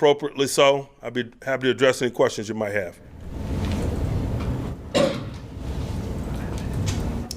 appropriately so. I'd be happy to address any questions you might have.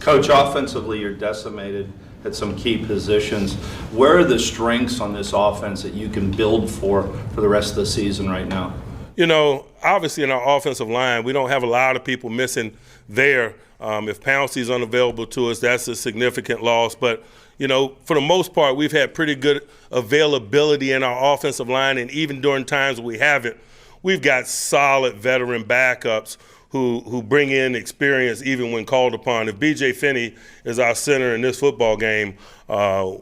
Coach, offensively, you're decimated at some key positions. Where are the strengths on this offense that you can build for the rest of the season right now? You know, obviously in our offensive line, we don't have a lot of people missing there. If Pouncey's unavailable to us, that's a significant loss. But, you know, for the most part, we've had pretty good availability in our offensive line, and even during times we haven't, we've got solid veteran backups who bring in experience even when called upon. If B.J. Finney is our center in this football game,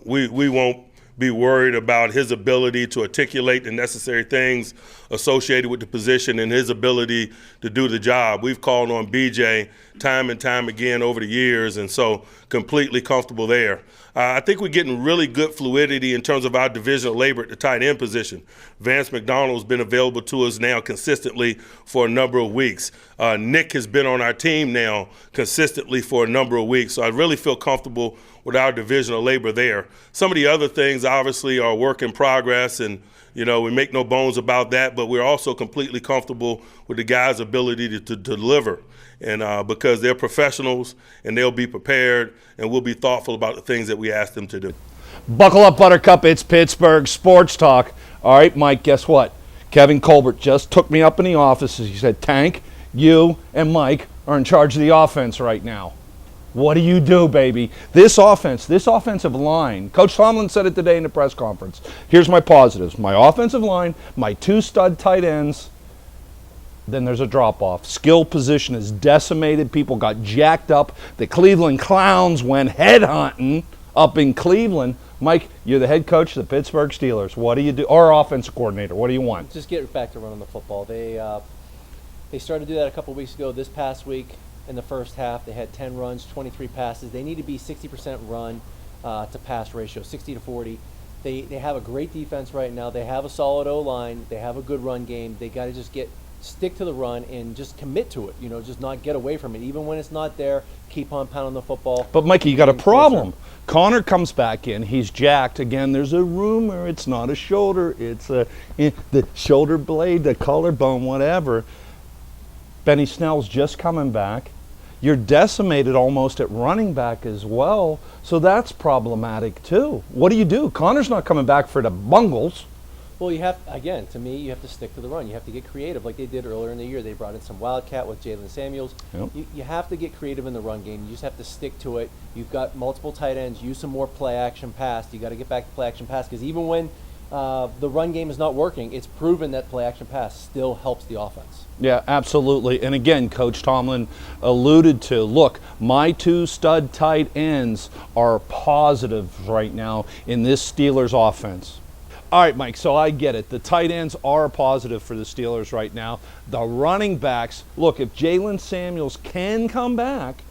we won't be worried about his ability to articulate the necessary things associated with the position and his ability to do the job. We've called on B.J. time and time again over the years, and so completely comfortable there. I think we're getting really good fluidity in terms of our division of labor at the tight end position. Vance McDonald's been available to us now consistently for a number of weeks. Nick has been on our team now consistently for a number of weeks, so I really feel comfortable with our division of labor there. Some of the other things obviously are work in progress, and you know, we make no bones about that, but we're also completely comfortable with the guys' ability to deliver. And because they're professionals and they'll be prepared and we'll be thoughtful about the things that we ask them to do. Buckle up, Buttercup. It's Pittsburgh Sports Talk. All right, Mike, guess what? Kevin Colbert just took me up in the office. He said, Tank, you and Mike are in charge of the offense right now. What do you do, baby? This offense, this offensive line, Coach Tomlin said it today in the press conference. Here's my positives. My offensive line, my two stud tight ends, then there's a drop-off. Skill position is decimated. People got jacked up. The Cleveland Clowns went headhunting up in Cleveland. Mike, you're the head coach of the Pittsburgh Steelers. What do you do? Or offensive coordinator. What do you want? Just get back to running the football. They started to do that a couple weeks ago. This past week in the first half, they had 10 runs, 23 passes. They need to be 60% run to pass ratio, 60 to 40. They have a great defense right now. They have a solid O-line. They have a good run game. They got to just stick to the run and just commit to it, just not get away from it. Even when it's not there, keep on pounding the football. But, Mikey, you got a problem. Connor comes back in. He's jacked. Again, there's a rumor. It's not a shoulder. It's the shoulder blade, the collarbone, whatever. Benny Snell's just coming back. You're decimated almost at running back as well, so that's problematic too. What do you do? Connor's not coming back for the Bungles. Well, you have, again, to me, you have to stick to the run. You have to get creative like they did earlier in the year. They brought in some Wildcat with Jalen Samuels. Yep. You have to get creative in the run game. You just have to stick to it. You've got multiple tight ends. Use some more play-action pass. You got to get back to play-action pass because even when the run game is not working, it's proven that play-action pass still helps the offense. Yeah, absolutely. And again, Coach Tomlin alluded to, look, my two stud tight ends are positive right now in this Steelers offense. All right, Mike, so I get it. The tight ends are positive for the Steelers right now. The running backs, look, if Jalen Samuels can come back,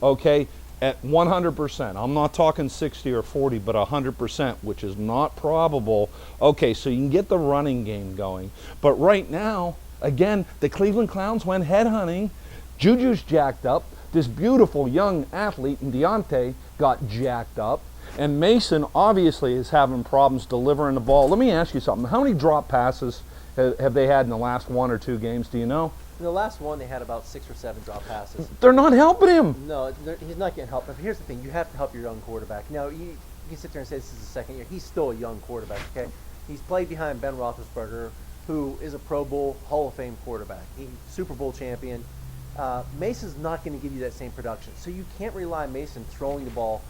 okay, at 100%, I'm not talking 60 or 40, but 100%, which is not probable. Okay, so you can get the running game going. But right now, again, the Cleveland Clowns went headhunting. Juju's jacked up. This beautiful young athlete in Deontay got jacked up. And Mason obviously is having problems delivering the ball. Let me ask you something. How many drop passes have they had in the last 1 or 2 games? Do you know? In the last one, they had about 6 or 7 drop passes. They're not helping him. No, he's not getting help. But here's the thing. You have to help your young quarterback. Now, you can sit there and say this is his second year. He's still a young quarterback, okay? He's played behind Ben Roethlisberger, who is a Pro Bowl Hall of Fame quarterback. He's Super Bowl champion. Mason's not going to give you that same production. So you can't rely on Mason throwing the ball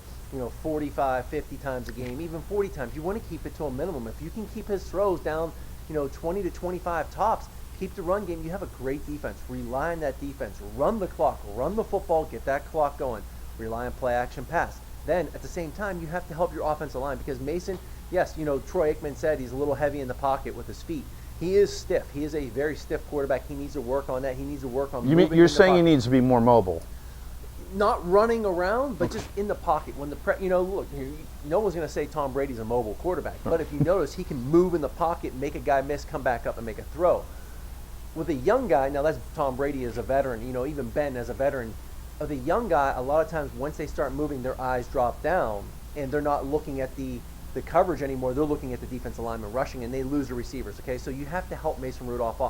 45, 50 times a game, even 40 times. You want to keep it to a minimum. If you can keep his throws down, 20 to 25 tops, keep the run game, you have a great defense. Rely on that defense. Run the clock. Run the football. Get that clock going. Rely on play action pass. Then, at the same time, you have to help your offensive line because Mason, yes, Troy Aikman said he's a little heavy in the pocket with his feet. He is stiff. He is a very stiff quarterback. He needs to work on that. He needs to work on moving. You're saying he needs to be more mobile? Not running around, but just in the pocket. When look, no one's going to say Tom Brady's a mobile quarterback, but if you notice, he can move in the pocket, make a guy miss, come back up and make a throw. With a young guy, now that's Tom Brady as a veteran, even Ben as a veteran. With a young guy, a lot of times once they start moving, their eyes drop down, and they're not looking at the the coverage anymore. They're looking at the defensive lineman rushing, and they lose the receivers. Okay, so you have to help Mason Rudolph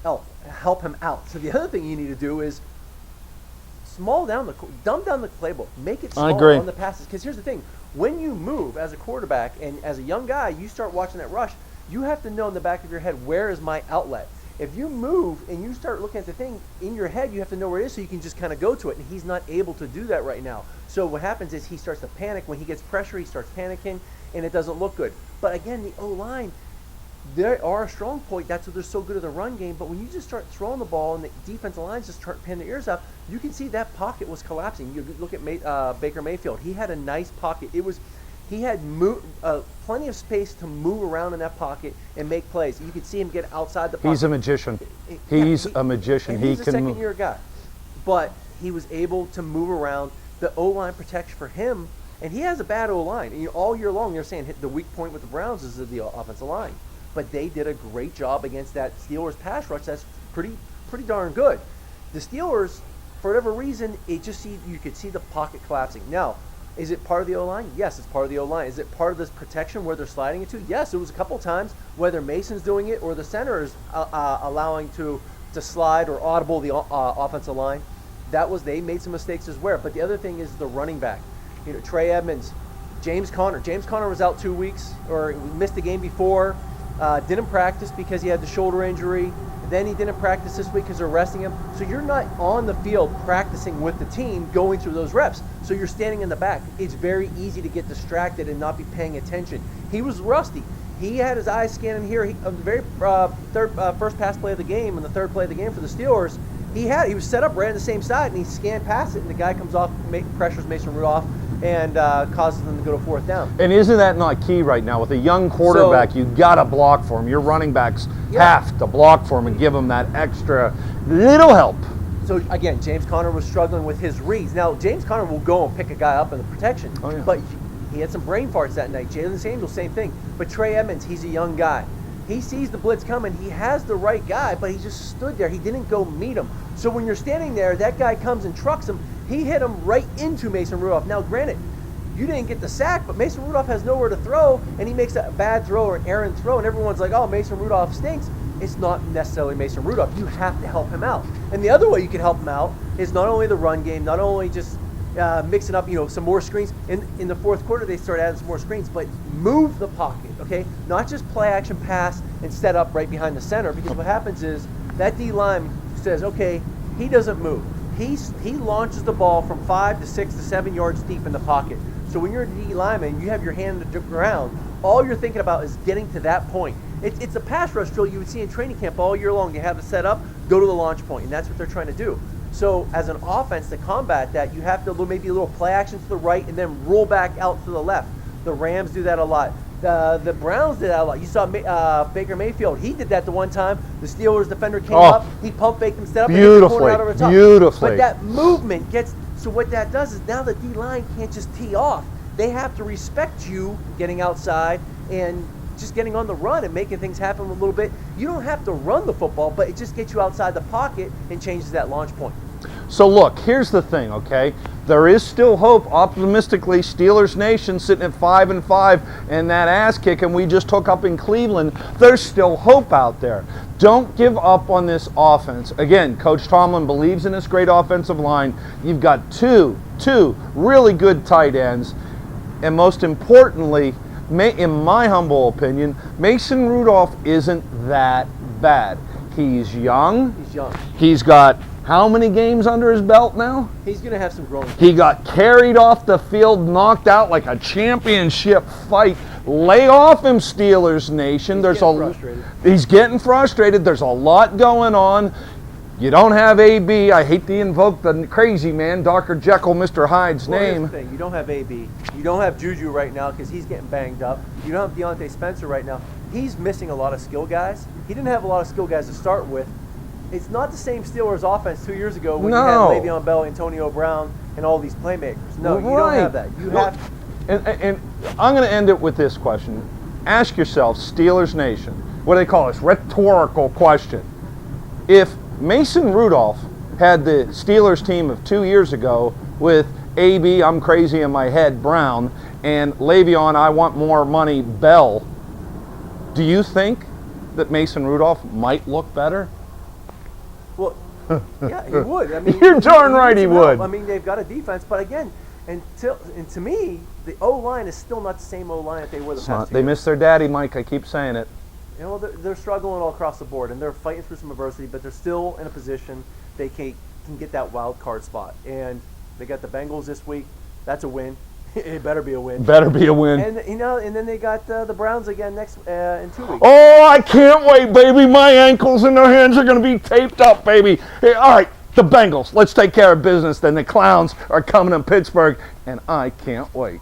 help him out. So the other thing you need to do is dumb down the playbook. Make it small on the passes. Because here's the thing: when you move as a quarterback and as a young guy, you start watching that rush. You have to know in the back of your head, where is my outlet? If you move and you start looking at the thing in your head, you have to know where it is so you can just kind of go to it. And he's not able to do that right now. So what happens is he starts to panic. When he gets pressure, he starts panicking, and it doesn't look good. But again, the O-line, they are a strong point. That's what they're so good at the run game. But when you just start throwing the ball and the defensive lines just start pinning their ears out, you can see that pocket was collapsing. You look at Baker Mayfield. He had a nice pocket. He had plenty of space to move around in that pocket and make plays. You could see him get outside the pocket. He's a magician. He's a magician. And he's a second-year guy. But he was able to move around. The O-line protection for him, and he has a bad O-line. And all year long, they're saying the weak point with the Browns is the offensive line. But they did a great job against that Steelers pass rush. That's pretty darn good. The Steelers, for whatever reason, you could see the pocket collapsing. Now, is it part of the O-line? Yes, it's part of the O-line. Is it part of this protection where they're sliding into? Yes, it was a couple times, whether Mason's doing it or the center is allowing to slide or audible the offensive line. They made some mistakes as well. But the other thing is the running back. Trey Edmonds, James Conner. James Conner was out 2 weeks or missed the game before. Didn't practice because he had the shoulder injury. Then he didn't practice this week because they're resting him. So you're not on the field practicing with the team going through those reps. So you're standing in the back. It's very easy to get distracted and not be paying attention. He was rusty. He had his eyes scanning here. On the very first pass play of the game and the third play of the game for the Steelers, he was set up right on the same side, and he scanned past it, and the guy comes off, pressures Mason Rudolph, and causes them to go to fourth down. And isn't that not key right now? With a young quarterback, you got to block for him. Your running backs have to block for him and give him that extra little help. So, again, James Conner was struggling with his reads. Now, James Conner will go and pick a guy up in the protection, but he had some brain farts that night. Jalen Samuels, same thing. But Trey Edmonds, he's a young guy. He sees the blitz coming. He has the right guy, but he just stood there. He didn't go meet him. So when you're standing there, that guy comes and trucks him. He hit him right into Mason Rudolph. Now, granted, you didn't get the sack, but Mason Rudolph has nowhere to throw, and he makes a bad throw or an errant throw, and everyone's like, oh, Mason Rudolph stinks. It's not necessarily Mason Rudolph. You have to help him out. And the other way you can help him out is not only the run game, not only just mixing up, some more screens. In the fourth quarter, they start adding some more screens, but move the pocket, okay? Not just play action pass and set up right behind the center, because what happens is that D line says, okay, he doesn't move. He launches the ball from 5 to 6 to 7 yards deep in the pocket. So when you're a D lineman, you have your hand on the ground, all you're thinking about is getting to that point. It's a pass rush drill you would see in training camp all year long. They have it set up, go to the launch point, and that's what they're trying to do. So as an offense to combat that, you have to maybe a little play action to the right and then roll back out to the left. The Rams do that a lot. The Browns did that a lot. You saw Baker Mayfield. He did that the one time. The Steelers defender came up. He pump faked him, set up, and hit the corner out of the top. Beautifully. But that movement gets – so what that does is now the D-line can't just tee off. They have to respect you getting outside and just getting on the run and making things happen a little bit. You don't have to run the football, but it just gets you outside the pocket and changes that launch point. So look, here's the thing, okay? There is still hope, optimistically. Steelers Nation sitting at 5-5, and that ass kicking we just took up in Cleveland. There's still hope out there. Don't give up on this offense. Again, Coach Tomlin believes in this great offensive line. You've got two really good tight ends, and most importantly, in my humble opinion, Mason Rudolph isn't that bad. He's young. He's got how many games under his belt now? He's going to have some growing. He got carried off the field, knocked out like a championship fight. Lay off him, Steelers Nation. He's getting frustrated. There's a lot going on. You don't have AB. I hate to invoke the crazy man, Dr. Jekyll, Mr. Hyde's name. Here's the thing. You don't have AB. You don't have Juju right now because he's getting banged up. You don't have Deontay Spencer right now. He's missing a lot of skill guys. He didn't have a lot of skill guys to start with. It's not the same Steelers offense 2 years ago when you had Le'Veon Bell, Antonio Brown, and all these playmakers. No, you don't have that. You have. And I'm going to end it with this question. Ask yourself, Steelers Nation, what do they call this? Rhetorical question. If Mason Rudolph had the Steelers team of 2 years ago with AB, I'm crazy in my head, Brown, and Le'Veon, I want more money, Bell, do you think that Mason Rudolph might look better? Well, yeah, he would. I mean, You're darn right he needs some help. would. I mean, they've got a defense, but again, and to me, the O-line is still not the same O-line that they were the past They year. miss their daddy, Mike. I keep saying it. You know, they're struggling all across the board, and they're fighting through some adversity, but they're still in a position they can get that wild card spot. And they got the Bengals this week. That's a win. It better be a win. Better be a win. And and then they got the Browns again next in 2 weeks. Oh, I can't wait, baby. My ankles and their hands are going to be taped up, baby. Hey, all right, the Bengals. Let's take care of business. Then the Clowns are coming in Pittsburgh, and I can't wait.